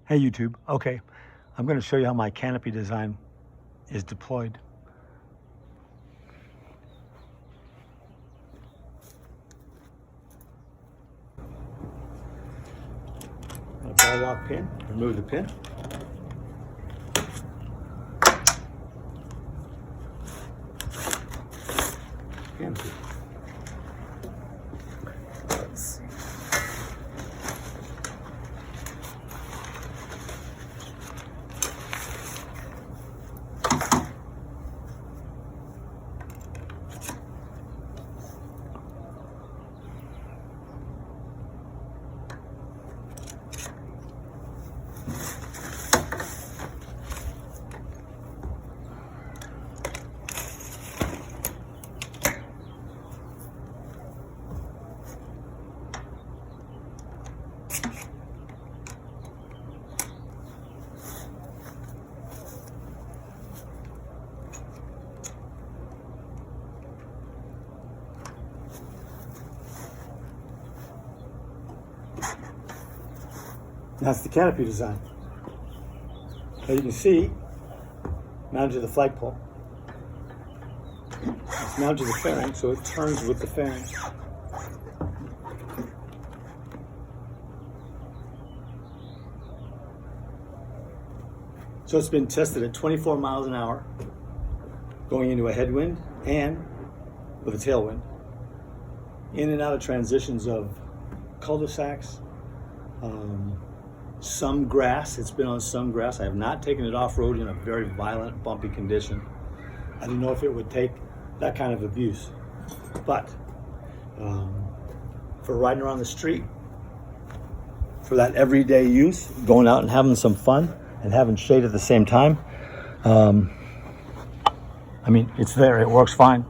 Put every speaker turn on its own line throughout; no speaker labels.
Hey YouTube, okay, I'm going to show you how my canopy design is deployed. A ball lock pin, remove the pin. Canopy. Let's see. That's the canopy design. As you can see, mounted to the flagpole. It's mounted to the fairing, so it turns with the fairing. So it's been tested at 24 miles an hour, going into a headwind and with a tailwind. In and out of transitions of cul-de-sacs, some grass. It's been on some grass. I have not taken it off-road in a very violent, bumpy condition. I didn't know if it would take that kind of abuse. But for riding around the street, for that everyday use, going out and having some fun and having shade at the same time, I mean, it's there. It works fine.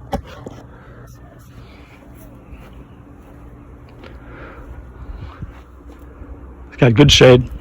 It's got good shade.